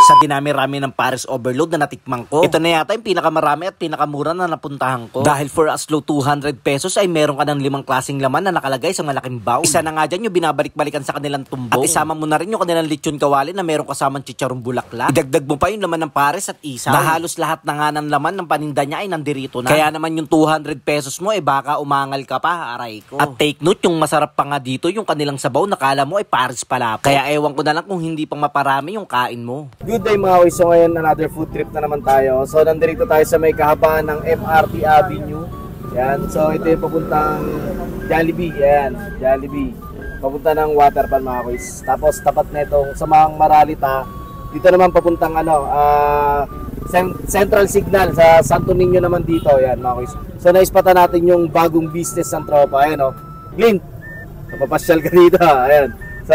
Sa dinami-rami ng Pares Overload na natikman ko, ito na yata yung pinakamarami at pinakamura na napuntahan ko. Dahil for as low 200 pesos ay meron ka ng 5 klaseng laman na nakalagay sa malaking bowl. Isa na nga dyan yung binabalik-balikan sa kanilang tumbong. At isama mo na rin yung kanilang lechon kawali na meron kasamang chicharong bulaklak. Idagdag mo pa yung laman ng Pares at isaw. Na halos lahat na nga ng laman ng paninda niya ay nandirito na. Kaya naman yung 200 pesos mo baka umangal ka pa, aray ko. At take note, yung masarap pa nga dito yung kanilang sabaw na kala mo ay Pares pala. Kaya ewan ko na lang kung hindi pang maparami yung kain mo. Good day mga boys, so ngayon another food trip na naman tayo. So nandito tayo sa may kahabaan ng MRT Avenue. Yan, so ito yung papuntang Jollibee. Yan, Jollibee. Papunta ng Waterpan mga boys. Tapos tapat na itong sa mga Maralita. Dito naman papuntang Central Signal sa Santo Niño naman dito. Yan mga boys. So naispatan natin yung bagong business ng tropa. Ayan o, Clint, napapasyal ka dito. Ayan. So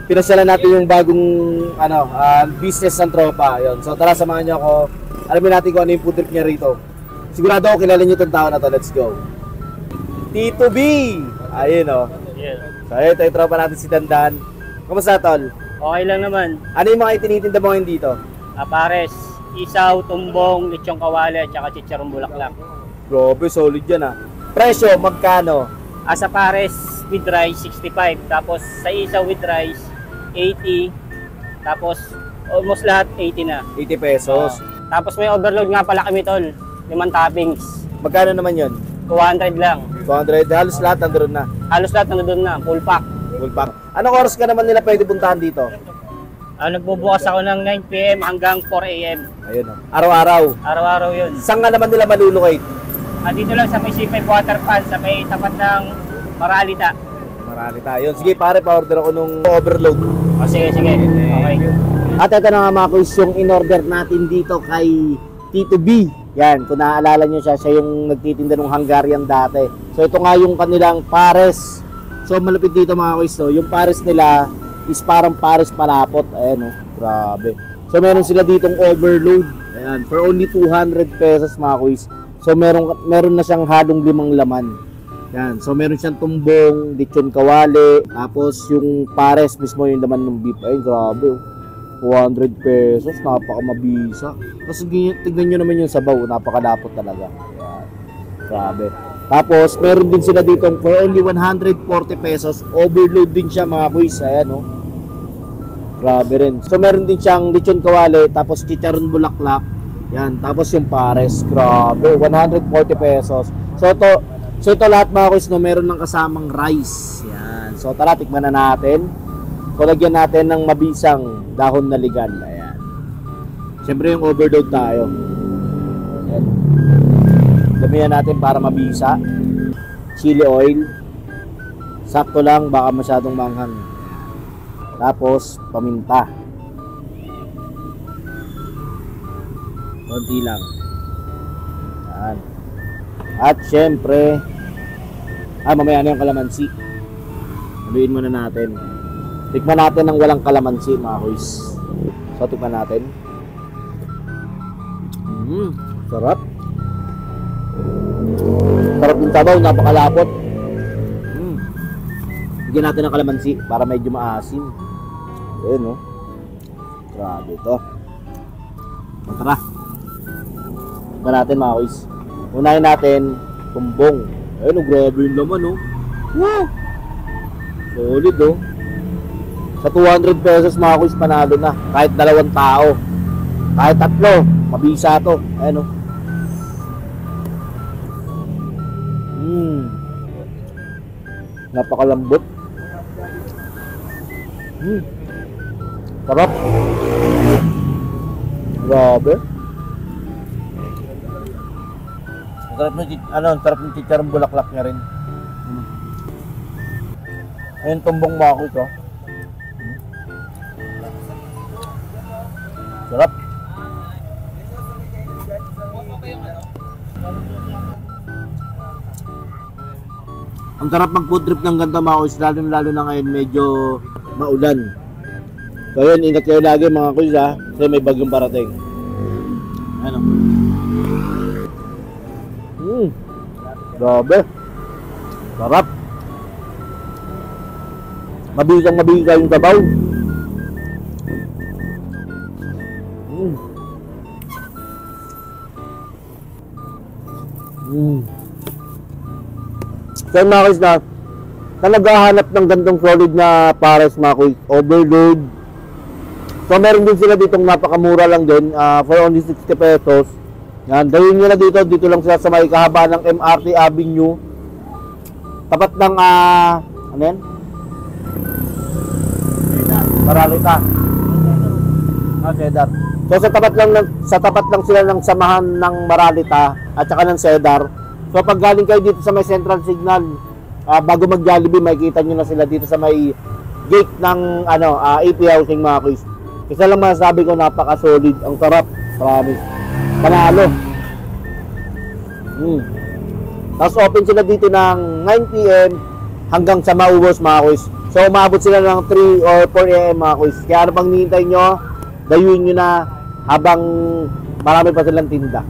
pinasyalan natin yung bagong business ng tropa. Ayun. So tara, samahan niyo ako. Alamin natin kung ano yung food trip niya rito. Sigurado ako kilala niyo itong tao na to. Let's go. Tito B! Ayun o. Yeah. So ito yung tropa natin si Dandan. Kamusta tol? Okay lang naman. Ano yung mga itinitinda mo ngayon dito? Pares, isaw, tumbong, lechong kawali, at saka chicharong bulaklak. Grabe, solid yan ah. Presyo, magkano? Sa pares with rice, 65. Tapos sa isaw with rice, 80. Tapos almost lahat 80 na. 80 pesos. Tapos may overload nga pala kami tol. 5 toppings. Magkano naman yun? 200 lang. 200. Halos lahat nandun na. Halos lahat nandun na. Full pack. Full pack. Anong oras ka naman nila pwede puntahan dito? Nagbubukas ako ng 9 PM hanggang 4 AM. Ayun o. Araw-araw. Araw-araw yun. Saan nga naman nila malulocate? Dito lang sa may C5 Waterpan, sa may tapat ng Maralita. Marami tayo. Sige pare, pa-order ako nung overload. Sige. Okay. At ito na nga mga kuys, yung in-order natin dito kay Tito B. Yan, kung naaalala nyo siya yung nagtitinda ng Hungarian dati. So ito nga yung kanilang Pares. So malapit dito mga kuys, no? Yung Pares nila is parang Pares palapot. Ayan o, grabe. So meron sila ditong overload. Ayan, for only 200 pesos mga kuys. So meron na siyang halong 5 laman. Yan, so meron siyang tumbong, lechon kawali, tapos yung Pares mismo yung laman ng beef. Ay, grabe. 200 pesos, napakamabisa. Kasi tignan nyo naman yung sabaw, napakalapot talaga. Yan, grabe. Tapos meron din sila dito for only 140 pesos. Overload din siya mga kuys. Ayan o. Grabe rin. So meron din siyang lechon kawali, tapos chicharon bulaklak. Yan, tapos yung Pares, grabe, 140 pesos. So ito lahat mga kuys, no, meron ng kasamang rice. Yan. So tara, tikman na natin. So lagyan natin ng mabisang dahon na ligan. Ayan. Siyempre yung overload tayo. Ayan. Damihan natin para mabisa. Chili oil. Sakto lang, baka masyadong manghang. Tapos paminta. Konti lang. Yan. At syempre, mamaya na yung kalamansi. Haluin muna natin. Tikman natin ng walang kalamansi mga kuys. So tikman natin. Sarap. Sarap yung tabaw, napakalapot. Bigyan natin ng kalamansi para medyo maasim. Ayan o. Grabe ito. Tara. Tikman natin mga kuys. Unahin natin tumbong. Ayun o, grabe yung laman o. Wow! Solid o. Sa 200 pesos mga kuys, panalo na. Kahit 2 tao. Kahit 3, mabisa to. Ayun o. Napakalambot. Sarap. Grabe. Sarap ng chicharong bulaklak niya rin. Ayun tumbong mga kuys o. Sarap. Ang sarap mag food trip ng ganda mga kuys, lalo na ngayon medyo maulan. So yun, ingat kayo lagi mga kuys ha, kasi may bagyong parating. Ano? Grabe. Sarap. Mabisa yung sabaw. Kaya mga kuys na naghahanap ng gandong solid na pares mga kuys, overload. So meron din sila ditong napakamura lang din, for only 60 pesos. Yan, dahil nyo na dito lang sila sa may kahaba ng MRT Avenue. Tapat ng, ano yan? Maralita. Cedar. So sa tapat lang sila ng samahan ng Maralita at saka ng Cedar. So pag galing kayo dito sa may Central Signal, bago mag-Jollibee, makikita nyo na sila dito sa may gate ng AP Housing mga kuys. Isa lang masasabi ko, napaka-solid. Ang sarap. Promise. Panalo. Tapos open sila dito ng 9 PM hanggang sa maubos mga kuys. So umabot sila ng 3 or 4 AM mga kuys. Kaya ano pang hinihintay nyo, dayuin nyo na habang marami pa silang tinda.